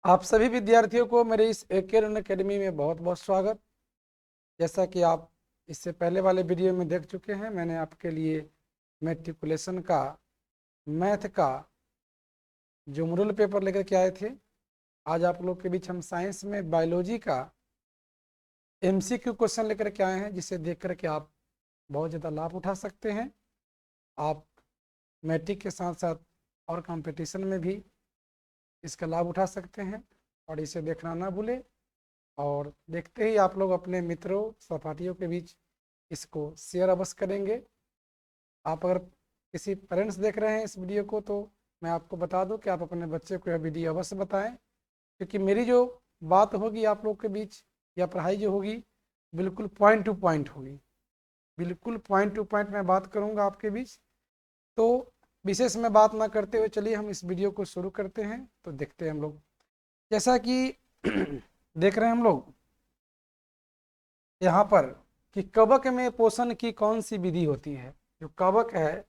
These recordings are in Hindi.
आप सभी विद्यार्थियों को मेरे इस एकेरन अकेडमी में बहुत बहुत स्वागत। जैसा कि आप इससे पहले वाले वीडियो में देख चुके हैं, मैंने आपके लिए मैट्रिकुलेशन का मैथ का जो मॉडल पेपर लेकर के आए थे। आज आप लोग के बीच हम साइंस में बायोलॉजी का MCQ क्वेश्चन लेकर के आए हैं, जिसे देख कर के आप बहुत ज़्यादा लाभ उठा सकते हैं। आप मैट्रिक के साथ साथ और कंपटीशन में भी इसका लाभ उठा सकते हैं, और इसे देखना ना भूलें। और देखते ही आप लोग अपने मित्रों सहपाठियों के बीच इसको शेयर अवश्य करेंगे। आप अगर किसी पेरेंट्स देख रहे हैं इस वीडियो को, तो मैं आपको बता दूं कि आप अपने बच्चे को यह वीडियो अवश्य बताएं, क्योंकि मेरी जो बात होगी आप लोग के बीच या पढ़ाई जो होगी बिल्कुल पॉइंट टू पॉइंट होगी। बिल्कुल पॉइंट टू पॉइंट मैं बात करूंगा आपके बीच। तो विशेष में बात ना करते हुए चलिए हम इस वीडियो को शुरू करते हैं। तो देखते हैं हम लोग, जैसा कि देख रहे हैं हम लोग यहाँ पर कि कवक में पोषण की कौन सी विधि होती है। जो कवक है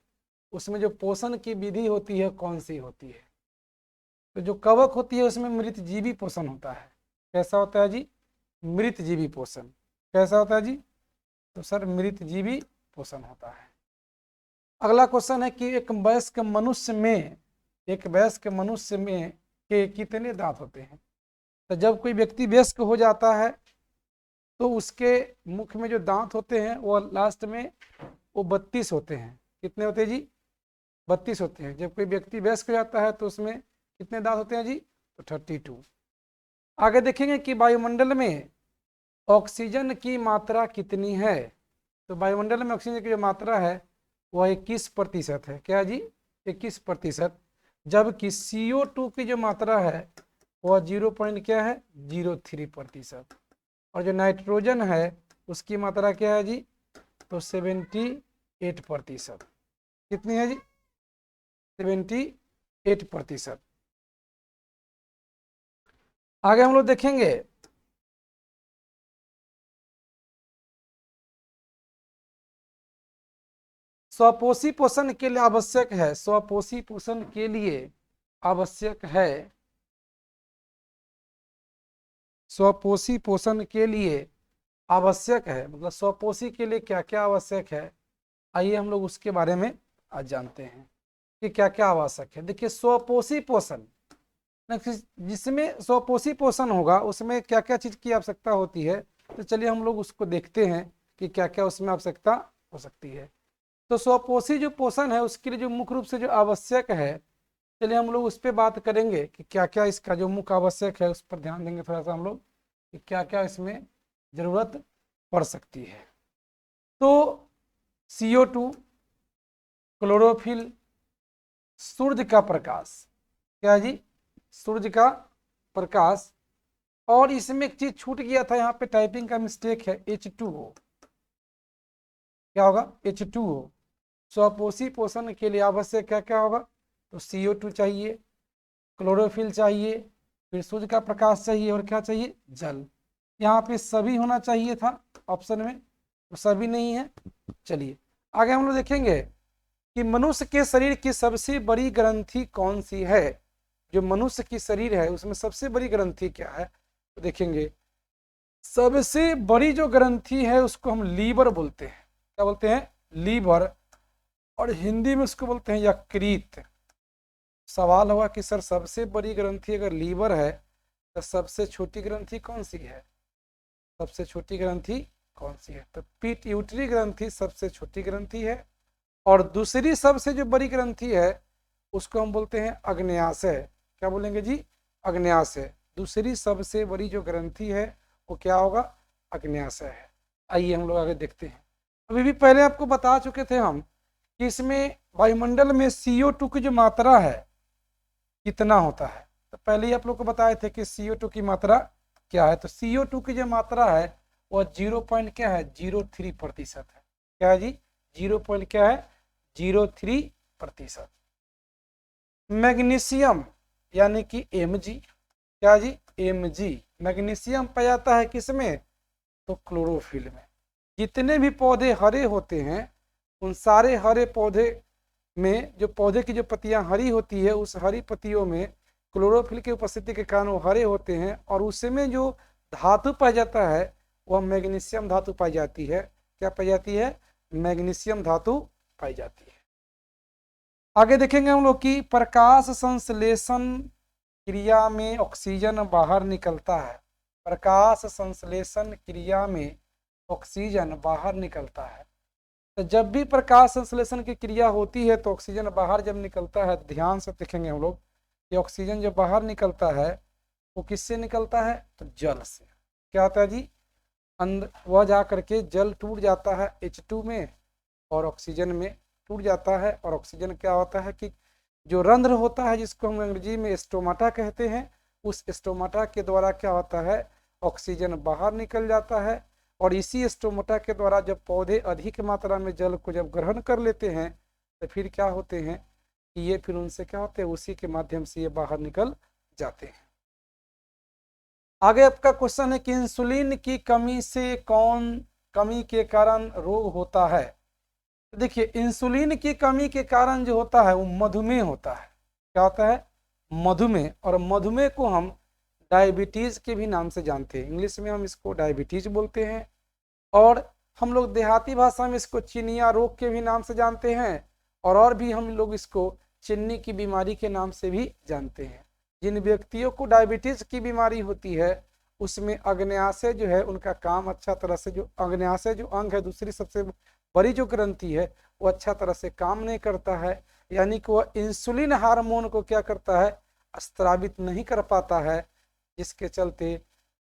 उसमें जो पोषण की विधि होती है कौन सी होती है। तो जो कवक होती है उसमें मृतजीवी पोषण होता है। कैसा होता है जी? मृतजीवी पोषण। कैसा होता है जी? तो सर मृतजीवी पोषण होता है। अगला क्वेश्चन है कि एक वयस्क मनुष्य में के कितने दांत होते हैं। तो जब कोई व्यक्ति वयस्क हो जाता है तो उसके मुख में जो दांत होते हैं वो लास्ट में वो 32 होते हैं। कितने होते हैं जी? 32 होते हैं। जब कोई व्यक्ति वयस्क हो जाता है तो उसमें कितने दांत होते हैं जी? तो 32। आगे देखेंगे कि वायुमंडल में ऑक्सीजन की मात्रा कितनी है। तो वायुमंडल में ऑक्सीजन की जो मात्रा है वह 21% है। क्या जी? 21%। जबकि CO2 की जो मात्रा है वह 0 पॉइंट क्या है? 03%। और जो नाइट्रोजन है उसकी मात्रा क्या है जी? तो 78%। कितनी है जी? 78%। आगे हम लोग देखेंगे स्वपोषी पोषण के लिए आवश्यक है। स्वपोषी पोषण के लिए आवश्यक है। स्वपोषी पोषण के लिए आवश्यक है मतलब स्वपोषी के लिए क्या क्या आवश्यक है, आइए हम लोग उसके बारे में आज जानते हैं कि क्या क्या आवश्यक है। देखिए स्वपोषी पोषण, जिसमें स्वपोषी पोषण होगा उसमें क्या क्या चीज की आवश्यकता होती है। तो चलिए हम लोग उसको देखते हैं कि क्या क्या उसमें आवश्यकता हो सकती है। तो स्वपोषी जो पोषण है उसके लिए जो मुख्य रूप से जो आवश्यक है, चलिए हम लोग उस पर बात करेंगे कि क्या क्या इसका जो मुख्य आवश्यक है उस पर ध्यान देंगे थोड़ा सा हम लोग कि क्या क्या इसमें जरूरत पड़ सकती है। तो CO2, क्लोरोफिल, सूर्य का प्रकाश। क्या जी? सूर्य का प्रकाश। और इसमें एक चीज छूट गया था, यहाँ पे टाइपिंग का मिस्टेक है, H2O। क्या होगा? H2O। स्वपोषी पोषण के लिए आवश्यक क्या क्या होगा? तो CO2 चाहिए, क्लोरोफिल चाहिए, फिर सूर्य का प्रकाश चाहिए, और क्या चाहिए? जल। यहाँ पे सभी होना चाहिए था ऑप्शन में, तो सभी नहीं है। चलिए आगे हम लोग देखेंगे कि मनुष्य के शरीर की सबसे बड़ी ग्रंथि कौन सी है। जो मनुष्य की शरीर है उसमें सबसे बड़ी ग्रंथि क्या है, तो देखेंगे सबसे बड़ी जो ग्रंथि है उसको हम लीवर बोलते हैं। क्या बोलते हैं? लीवर। और हिंदी में उसको बोलते हैं यकृत। सवाल हुआ कि सर सबसे बड़ी ग्रंथि अगर लीवर है तो सबसे छोटी ग्रंथि कौन सी है? सबसे छोटी ग्रंथि कौन सी है? तो पिट्यूटरी ग्रंथि सबसे छोटी ग्रंथि है। और दूसरी सबसे जो बड़ी ग्रंथि है उसको हम बोलते हैं अग्न्याशय। क्या बोलेंगे जी? अग्न्याशय। दूसरी सबसे बड़ी जो ग्रंथि है वो क्या होगा? अग्न्याशय है। आइए हम लोग आगे देखते हैं। अभी भी पहले आपको बता चुके थे हम कि इसमें वायुमंडल में CO2 की जो मात्रा है कितना होता है। तो पहले ही आप लोग को बताए थे कि CO2 की मात्रा क्या है। तो CO2 की जो मात्रा है वह 0 पॉइंट क्या है? 03% है। क्या है जी? 0 पॉइंट क्या है? 03%। मैग्नीशियम यानी कि Mg। क्या जी? Mg। मैग्नीशियम पाया जाता है किसमें? तो क्लोरोफिल में। जितने भी पौधे हरे होते हैं उन सारे हरे पौधे में जो पौधे की जो पत्तियां हरी होती है उस हरी पत्तियों में क्लोरोफिल की उपस्थिति के कारण वो हरे होते हैं, और उसमें जो धातु पाया जाता है वह मैग्नीशियम धातु पाई जाती है। क्या पाई जाती है? मैग्नीशियम धातु पाई जाती है। आगे देखेंगे हम लोग कि प्रकाश संश्लेषण क्रिया में ऑक्सीजन बाहर निकलता है। प्रकाश संश्लेषण क्रिया में ऑक्सीजन बाहर निकलता है। तो जब भी प्रकाश संश्लेषण की क्रिया होती है तो ऑक्सीजन बाहर जब निकलता है, ध्यान से देखेंगे हम लोग कि ऑक्सीजन जब बाहर निकलता है वो किससे निकलता है? तो जल से। क्या होता है जी? अंदर वह जा करके जल टूट जाता है H2 में और ऑक्सीजन में टूट जाता है, और ऑक्सीजन क्या होता है कि जो रंध्र होता है जिसको हम अंग्रेजी में स्टोमाटा कहते हैं, उस स्टोमाटा के द्वारा क्या होता है? ऑक्सीजन बाहर निकल जाता है, और इसी स्टोमाटा के द्वारा जब पौधे अधिक मात्रा में जल को जब ग्रहण कर लेते हैं तो फिर क्या होते हैं कि ये फिर उनसे क्या होते हैं? उसी के माध्यम से ये बाहर निकल जाते हैं। आगे आपका क्वेश्चन है कि इंसुलिन की कमी से कमी के कारण रोग होता है। तो देखिए, इंसुलिन की कमी के कारण जो होता है वो मधुमेह होता है। क्या होता है? मधुमेह। और मधुमेह को हम डायबिटीज के भी नाम से जानते हैं, इंग्लिश में हम इसको डायबिटीज बोलते हैं, और हम लोग देहाती भाषा में इसको चिनिया रोग के भी नाम से जानते हैं, और भी हम लोग इसको चीनी की बीमारी के नाम से भी जानते हैं। जिन व्यक्तियों को डायबिटीज की बीमारी होती है उसमें अग्न्याशय जो है उनका काम अच्छा तरह से, जो अग्न्याशय जो अंग है, दूसरी सबसे बड़ी जो ग्रंथि है, वो अच्छा तरह से काम नहीं करता है, यानी कि वह इंसुलिन हार्मोन को क्या करता है? स्त्रावित नहीं कर पाता है, जिसके चलते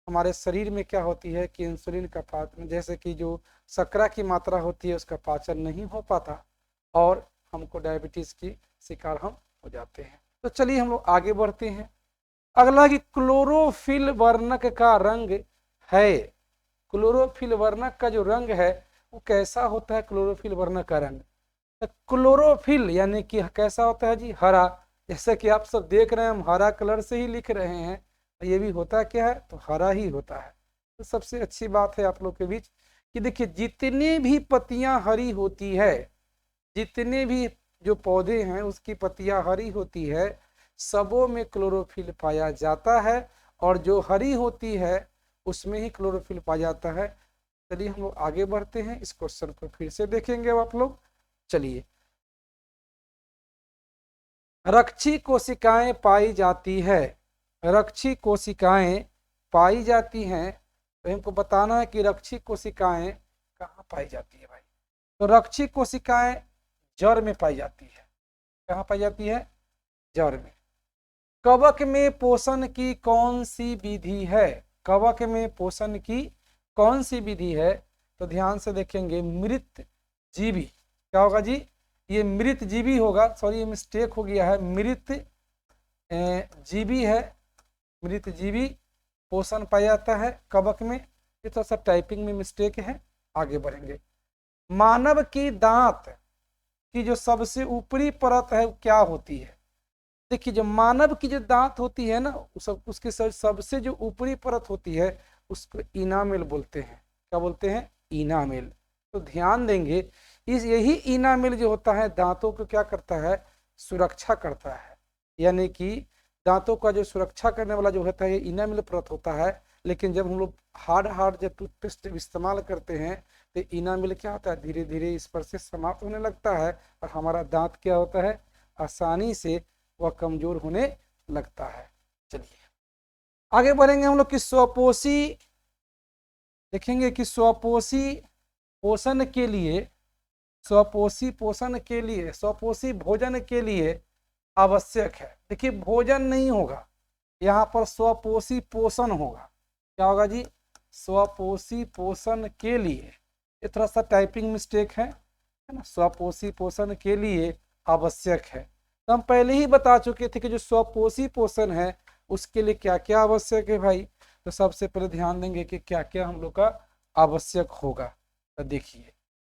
हमारे शरीर में क्या होती है कि इंसुलिन का पाचन, जैसे कि जो शर्करा की मात्रा होती है उसका पाचन नहीं हो पाता, और हमको डायबिटीज की शिकार हम हो जाते हैं। तो चलिए हम लोग आगे बढ़ते हैं। अगला कि क्लोरोफिल वर्णक का रंग है। क्लोरोफिल वर्णक का जो रंग है वो कैसा होता है? क्लोरोफिल वर्णक का रंग, तो क्लोरोफिल यानी कि कैसा होता है जी? हरा। जैसे कि आप सब देख रहे हैं हम हरा कलर से ही लिख रहे हैं, ये भी होता क्या है? तो हरा ही होता है। तो सबसे अच्छी बात है आप लोग के बीच कि देखिए, जितनी भी पत्तियां हरी होती है, जितने भी जो पौधे हैं उसकी पत्तियां हरी होती है, सबों में क्लोरोफिल पाया जाता है, और जो हरी होती है उसमें ही क्लोरोफिल पाया जाता है। चलिए हम लोग आगे बढ़ते हैं, इस क्वेश्चन को फिर से देखेंगे आप लोग। चलिए, रक्षी कोशिकाएं पाई जाती है। रक्षी कोशिकाएं पाई जाती हैं, तो हमको बताना है कि रक्षी कोशिकाएं कहाँ पाई जाती है भाई। तो रक्षी कोशिकाएं जड़ में पाई जाती है। कहाँ पाई जाती है? जड़ में। कवक में पोषण की कौन सी विधि है? कवक में पोषण की कौन सी विधि है? तो ध्यान से देखेंगे, मृत जीवी। क्या होगा जी? ये मृत जीवी होगा, सॉरी ये मिस्टेक हो गया है, मृत जीवी है। मृत जीवी पोषण पाया जाता है कवक में। ये थोड़ा सा टाइपिंग में मिस्टेक है, आगे बढ़ेंगे। मानव की दांत की जो सबसे ऊपरी परत है वो क्या होती है? देखिए, जो मानव की जो दांत होती है ना, उसकी सबसे जो ऊपरी परत होती है उसको इनामेल बोलते हैं। क्या बोलते हैं? इनामेल। तो ध्यान देंगे, यही इनामेल जो होता है दांतों को क्या करता है? सुरक्षा करता है। यानी कि दांतों का जो सुरक्षा करने वाला जो होता है इनामेल परत होता है। लेकिन जब हम लोग हार्ड जब टूथपेस्ट इस्तेमाल करते हैं तो इनामेल क्या होता है? धीरे धीरे इस पर से समाप्त होने लगता है, और हमारा दांत क्या होता है? आसानी से वह कमजोर होने लगता है। चलिए आगे बढ़ेंगे हम लोग कि स्वपोषी, देखेंगे कि स्वपोषी पोषण के लिए, स्वपोषी पोषण के लिए, स्वपोषी भोजन के लिए आवश्यक है। देखिए, भोजन नहीं होगा यहाँ पर, स्वपोषी पोषण होगा। क्या होगा जी? स्वपोषी पोषण के लिए। ये थोड़ा सा टाइपिंग मिस्टेक है ना? स्वपोषी पोषण के लिए आवश्यक है। तो हम पहले ही बता चुके थे कि जो स्वपोषी पोषण है उसके लिए क्या क्या आवश्यक है भाई। तो सबसे पहले ध्यान देंगे कि क्या क्या हम लोग का आवश्यक होगा। तो देखिए,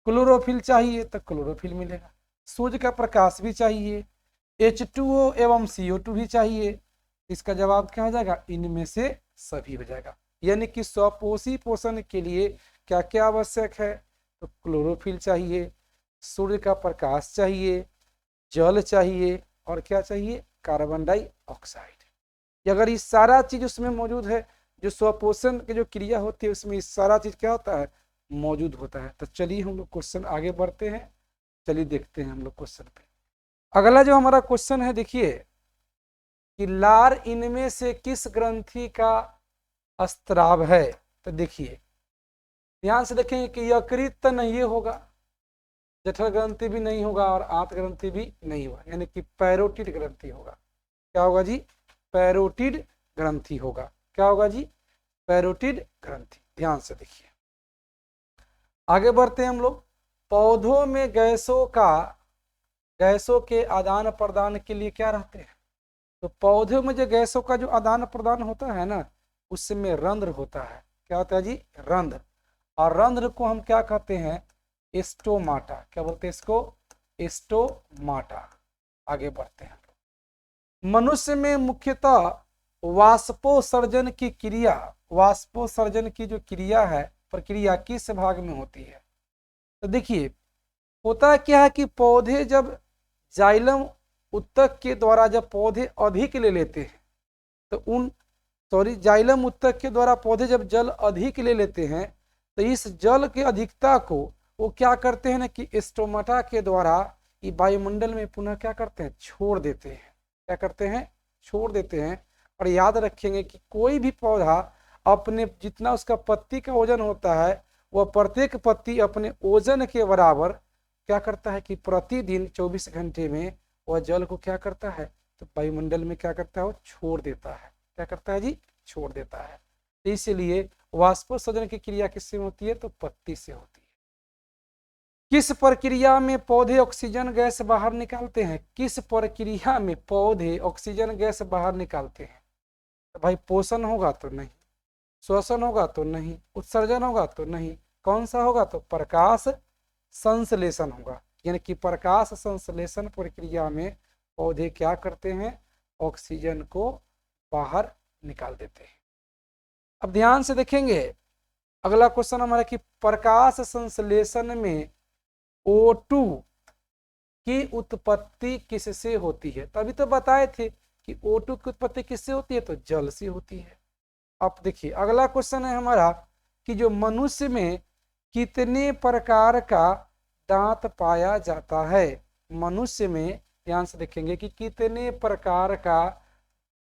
क्लोरोफिल चाहिए तो क्लोरोफिल मिलेगा, सूर्य का प्रकाश भी चाहिए, H2O एवं CO2 भी चाहिए। इसका जवाब क्या हो जाएगा? इनमें से सभी हो जाएगा। यानी कि स्वपोषी पोषण के लिए क्या क्या आवश्यक है? तो क्लोरोफिल चाहिए, सूर्य का प्रकाश चाहिए, जल चाहिए, और क्या चाहिए? Carbon dioxide. कि अगर ये सारा चीज उसमें मौजूद है, जो स्वपोषण की जो क्रिया होती है उसमें ये सारा चीज क्या होता है, मौजूद होता है। तो चलिए हम लोग क्वेश्चन आगे बढ़ते हैं, चलिए देखते हैं हम लोग क्वेश्चन पे। अगला जो हमारा क्वेश्चन है देखिए कि लार इनमें से किस ग्रंथि का स्त्राव है। तो देखिए ध्यान से देखेंगे कि यकृत तो नहीं होगा, जठर ग्रंथि भी नहीं होगा और आंत ग्रंथि भी नहीं होगा, यानी कि पैरोटिड ग्रंथि होगा। क्या होगा जी, पैरोटिड ग्रंथि होगा। क्या होगा जी, पैरोटिड ग्रंथि। ध्यान से देखिए आगे बढ़ते हैं हम लोग। पौधों में गैसों के आदान प्रदान के लिए क्या रहते हैं। तो पौधों में जो गैसों का जो आदान प्रदान होता है ना, उसमें रंध्र होता है। क्या होता है जी, रंध्र। और रंध्र को हम क्या कहते हैं, स्टोमाटा। क्या बोलते हैं इसको, स्टोमाटा। आगे बढ़ते हैं। मनुष्य में मुख्यतः वाष्पोत्सर्जन की जो क्रिया है, प्रक्रिया किस भाग में होती है। तो देखिए होता क्या है कि पौधे जब जाइलम उत्तक के द्वारा जब पौधे अधिक ले लेते हैं, तो जाइलम उत्तक के द्वारा पौधे जब जल अधिक ले लेते हैं, तो इस जल की अधिकता को वो क्या करते हैं ना कि स्टोमाटा के द्वारा ये वायुमंडल में पुनः क्या करते हैं, छोड़ देते हैं। क्या करते हैं, छोड़ देते हैं। और याद रखेंगे कि कोई भी पौधा अपने जितना उसका पत्ती का वजन होता है, वह प्रत्येक पत्ती अपने वजन के बराबर क्या करता है कि प्रतिदिन 24 घंटे में वह जल को क्या करता है, तो वायुमंडल में क्या करता है, वो छोड़ देता है। क्या करता है जी, छोड़ देता है। तो इसलिए वाष्पोत्सर्जन की क्रिया किससे होती है, तो पत्ती से होती है। किस प्रक्रिया में पौधे ऑक्सीजन गैस बाहर निकालते हैं। किस प्रक्रिया में पौधे ऑक्सीजन गैस बाहर निकालते हैं। तो भाई पोषण होगा तो नहीं, श्वसन होगा तो नहीं, उत्सर्जन होगा तो नहीं, कौन सा होगा, तो प्रकाश संश्लेषण होगा। यानी कि प्रकाश संश्लेषण प्रक्रिया में पौधे क्या करते हैं, ऑक्सीजन को बाहर निकाल देते हैं। अब ध्यान से देखेंगे अगला क्वेश्चन हमारा कि प्रकाश संश्लेषण में O2 की उत्पत्ति किससे होती है। तभी तो बताए थे कि O2 की उत्पत्ति किससे होती है, तो जल से होती है। अब देखिए अगला क्वेश्चन है हमारा कि जो मनुष्य में कितने प्रकार का दांत पाया जाता है। मनुष्य में ध्यान से देखेंगे कि कितने प्रकार का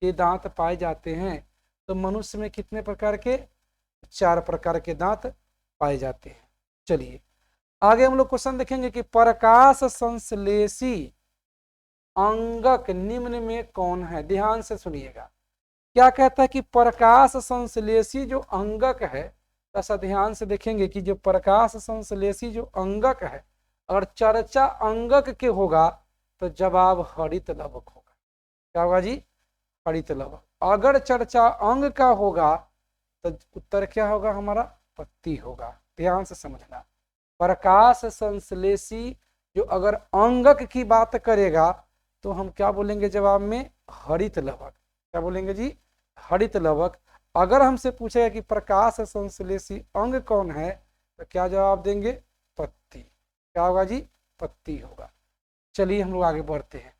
ये दांत पाए जाते हैं। तो मनुष्य में कितने प्रकार के, 4 प्रकार के दांत पाए जाते हैं। चलिए आगे हम लोग क्वेश्चन देखेंगे कि प्रकाश संश्लेषी अंगक निम्न में कौन है। ध्यान से सुनिएगा क्या कहता है कि प्रकाश संश्लेषी जो अंगक है, ऐसा ध्यान से देखेंगे कि जो प्रकाश संश्लेषी जो अंगक है, अगर चर्चा अंगक के होगा तो जवाब हरित लवक होगा। क्या होगा जी, हरित लवक। अगर चर्चा अंग का होगा तो उत्तर क्या होगा हमारा, पत्ती होगा। ध्यान से समझना, प्रकाश संश्लेषी जो अगर अंगक की बात करेगा तो हम क्या बोलेंगे जवाब में, हरित लवक। क्या बोलेंगे जी, हरित लवक। अगर हमसे पूछेगा कि प्रकाश संश्लेषी अंग कौन है तो क्या जवाब देंगे, पत्ती। क्या होगा जी, पत्ती होगा। चलिए हम लोग आगे बढ़ते हैं।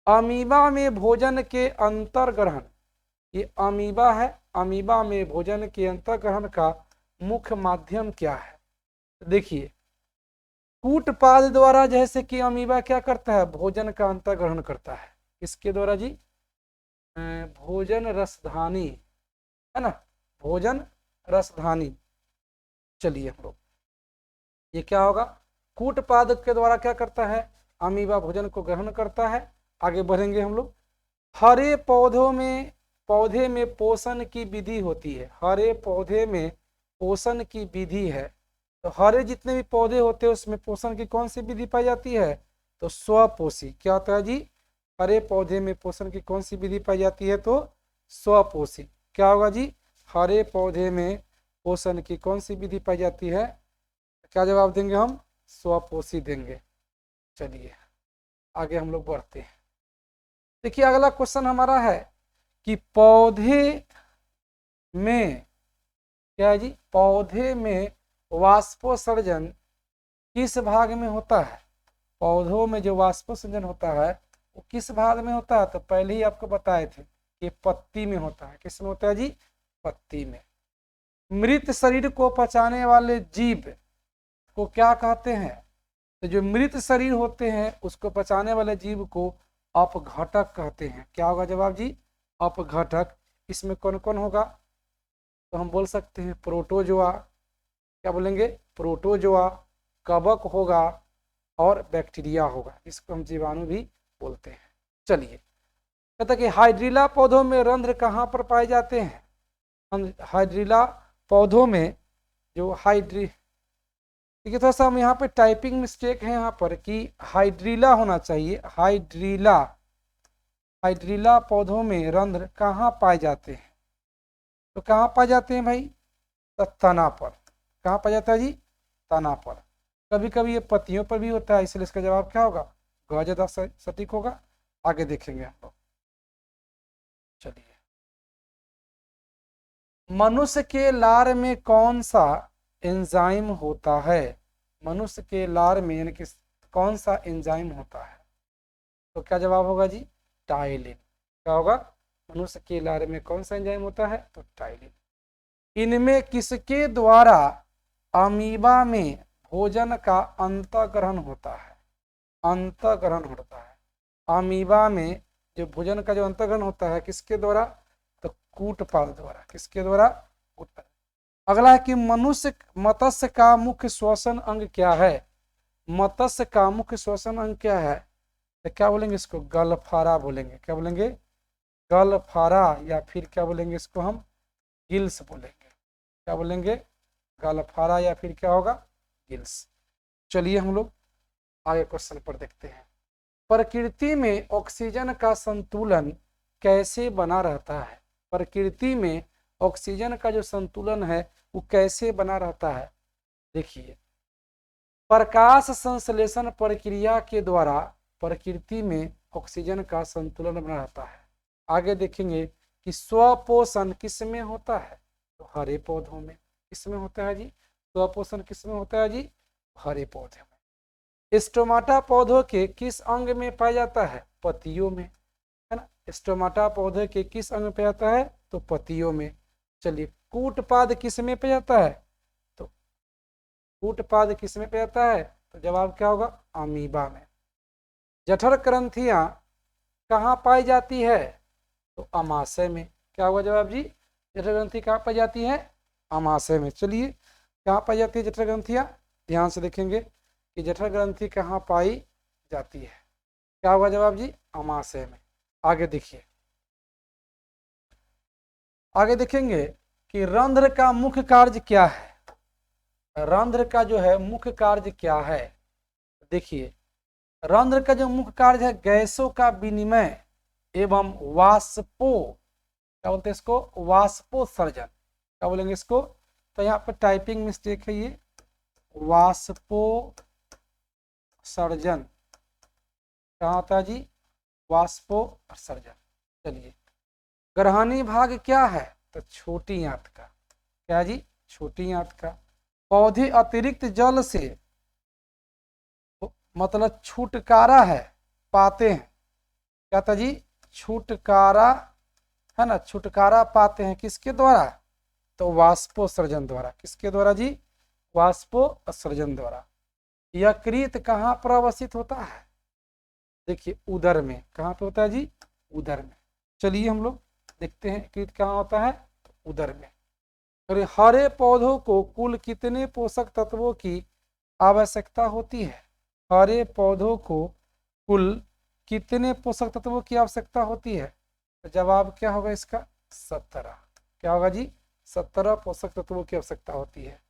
अमीबा में भोजन के अंतर्ग्रहण, ये अमीबा है, अमीबा में भोजन के अंतर्ग्रहण का मुख्य माध्यम क्या है। देखिए कूटपाद द्वारा जैसे कि अमीबा क्या करता है, भोजन का अंतर्ग्रहण करता है। इसके द्वारा जी, भोजन रसधानी है ना, भोजन रसधानी। चलिए हम लोग ये क्या होगा, कूटपाद के द्वारा क्या करता है, अमीबा भोजन को ग्रहण करता है। आगे बढ़ेंगे हम लोग। हरे पौधे में पोषण की विधि होती है। हरे पौधे में पोषण की विधि है। तो हरे जितने भी पौधे होते हैं उसमें पोषण की कौन सी विधि पाई जाती है, तो स्वपोषी। क्या होता है जी, हरे पौधे में पोषण की कौन सी विधि पाई जाती है, तो स्वपोषी। क्या होगा जी, हरे पौधे में पोषण की कौन सी विधि पाई जाती है, क्या जवाब देंगे हम, स्वपोषी देंगे। चलिए आगे हम लोग बढ़ते हैं। देखिए अगला क्वेश्चन हमारा है कि पौधे में क्या है जी, पौधे में वाष्पोत्सर्जन किस भाग में होता है। पौधों में जो वाष्पोत्सर्जन होता है वो किस भाग में होता है, तो पहले ही आपको बताए थे ये पत्ती में होता है। किसमें होता है जी? पत्ती में। मृत शरीर को पचाने वाले जीव को क्या कहते हैं? तो जो मृत शरीर होते हैं उसको पचाने वाले जीव को अपघटक कहते हैं। क्या होगा जवाब जी? अपघटक। इसमें कौन कौन होगा? तो हम बोल सकते हैं प्रोटोजोआ, क्या बोलेंगे? प्रोटोजोआ, कवक होगा और बैक्टीरिया होगा, इसको हम जीवाणु भी बोलते हैं। चलिए, कहता कि हाइड्रिला पौधों में रंध्र कहाँ पर पाए जाते हैं? हम हाइड्रिला पौधों में जो देखिए थोड़ा सा हम यहाँ पे टाइपिंग मिस्टेक है यहाँ पर कि हाइड्रिला होना चाहिए। हाइड्रिला पौधों में रंध्र कहाँ पाए जाते हैं? तो कहाँ पाए जाते हैं भाई? तो तना पर। कहाँ पाया जाता है जी? तना पर। कभी कभी ये पत्तियों पर भी होता है, इसलिए इसका जवाब क्या होगा? ग ज्यादा सटीक होगा। आगे देखेंगे हम लोग। चलिए, मनुष्य के लार में कौन सा एंजाइम होता है? मनुष्य के लार में यानी कि कौन सा एंजाइम होता है? तो क्या जवाब होगा जी? टाइलिन। क्या होगा? मनुष्य के लार में कौन सा एंजाइम होता है? तो टाइलिन। इनमें किसके द्वारा अमीबा में भोजन का अंतःग्रहण होता है? अंतःग्रहण होता है अमीबा में, जो भोजन का जो अंतःग्रहण होता है किसके द्वारा? तो कूटपाद द्वारा। किसके द्वारा? कूटपाद। अगला है कि मत्स्य का मुख्य श्वसन अंग क्या है? मत्स्य का मुख्य श्वसन अंग क्या है? तो क्या बोलेंगे इसको? गलफारा बोलेंगे। क्या बोलेंगे? गलफारा, या फिर क्या बोलेंगे इसको हम? गिल्स बोलेंगे। क्या बोलेंगे? गलफारा, या फिर क्या होगा? गिल्स। चलिए हम लोग आगे क्वेश्चन पर देखते हैं। प्रकृति में ऑक्सीजन का संतुलन कैसे बना रहता है? प्रकृति में ऑक्सीजन का जो संतुलन है वो कैसे बना रहता है? देखिए, प्रकाश संश्लेषण प्रक्रिया के द्वारा प्रकृति में ऑक्सीजन का संतुलन बना रहता है। आगे देखेंगे कि स्वपोषण किसमें होता है? तो हरे पौधों में। किसमें होता है जी? स्वपोषण किसमें होता है जी? हरे पौधे में। स्टोमाटा पौधों के किस अंग में पाया जाता है? पत्तियों में, है ना। स्टोमाटा पौधे के किस अंग में पाया जाता है? तो पत्तियों में। चलिए, कूटपाद किस में पाया जाता है? तो कूटपाद किस में पाया जाता है? तो जवाब क्या होगा? अमीबा में। जठर ग्रंथियां कहाँ पाई जाती है? तो अमाशय में। क्या होगा जवाब जी? जठर ग्रंथि कहाँ पाई जाती है? अमाशय में। चलिए, कहाँ पाई जाती है जठर ग्रंथियां? ध्यान से देखेंगे कि जठर ग्रंथि कहाँ पाई जाती है। क्या होगा जवाब जी? अमाशय में। आगे देखिए, आगे देखेंगे कि रंध्र का मुख्य कार्य क्या है? रंध्र का जो है मुख्य कार्य क्या है? देखिए, रंध्र का जो मुख्य कार्य है गैसों का विनिमय एवं वाष्पो, क्या बोलते हैं इसको? वाष्पोत्सर्जन। क्या बोलेंगे इसको? तो यहाँ पर टाइपिंग मिस्टेक है, ये वाष्पोत्सर्जन। क्या होता है जी? वाष्पोत्सर्जन। चलिए, ग्रहणी भाग क्या है? तो छोटी आंत का। क्या जी? छोटी आंत का। पौधे अतिरिक्त जल से मतलब छुटकारा है पाते हैं। क्या था जी? छुटकारा, है ना। छुटकारा पाते हैं किसके द्वारा? तो वाष्पोत्सर्जन द्वारा। किसके द्वारा जी? वाष्पोत्सर्जन द्वारा। यकृत कहाँ पर अवस्थित होता है? देखिए, उदर में। कहाँ पे होता है जी? उदर में। चलिए हम लोग देखते हैं यकृत कहाँ होता है? तो उदर में। अरे, हरे पौधों को कुल कितने पोषक तत्वों की आवश्यकता होती है? हरे पौधों को कुल कितने पोषक तत्वों की आवश्यकता होती है? तो जवाब क्या होगा इसका? 17। क्या होगा जी? 17 पोषक तत्वों की आवश्यकता होती है।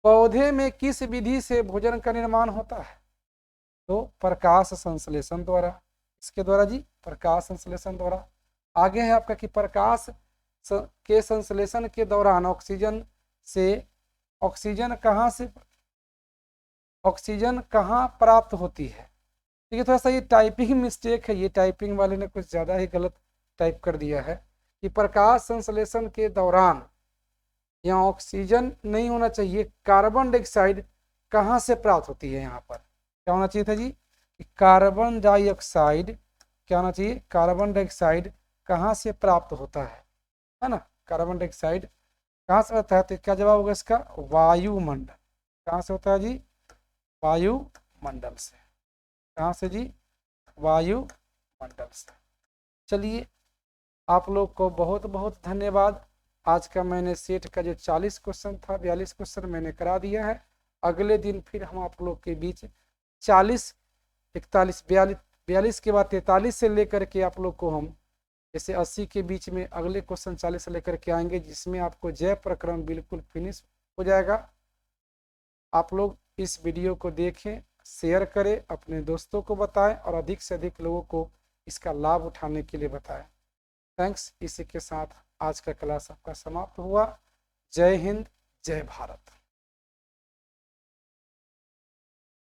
पौधे में किस विधि से भोजन का निर्माण होता है? तो प्रकाश संश्लेषण द्वारा। इसके द्वारा जी? प्रकाश संश्लेषण द्वारा। आगे है आपका कि प्रकाश के संश्लेषण के दौरान ऑक्सीजन कहाँ प्राप्त होती है? देखिए, थोड़ा सा ये टाइपिंग मिस्टेक है, ये टाइपिंग वाले ने कुछ ज़्यादा ही गलत टाइप कर दिया है कि प्रकाश संश्लेषण के दौरान यहाँ ऑक्सीजन नहीं होना चाहिए, कार्बन डाइऑक्साइड कहाँ से प्राप्त होती है? यहाँ पर क्या होना चाहिए था जी? कि कार्बन डाइऑक्साइड, क्या होना चाहिए? कार्बन डाइऑक्साइड कहाँ से प्राप्त होता है ना। कार्बन डाइऑक्साइड कहाँ से होता है, तो क्या जवाब होगा इसका, वायुमंडल। कहाँ से होता है जी, वायुमंडल से। कहाँ से जी, वायुमंडल से। चलिए, आप लोग को बहुत बहुत धन्यवाद। आज का मैंने सेट का जो 40 क्वेश्चन था, 42 क्वेश्चन मैंने करा दिया है। अगले दिन फिर हम आप लोग के बीच 40, 41, 42 के बाद 43 से लेकर के आप लोग को हम जैसे 80 के बीच में अगले क्वेश्चन 40 से लेकर के आएंगे, जिसमें आपको जय प्रकरण बिल्कुल फिनिश हो जाएगा। आप लोग इस वीडियो को देखें, शेयर करें, अपने दोस्तों को बताएं और अधिक से अधिक लोगों को इसका लाभ उठाने के लिए बताएं। थैंक्स। इसी के साथ आज का क्लास आपका समाप्त हुआ। जय हिंद, जय भारत।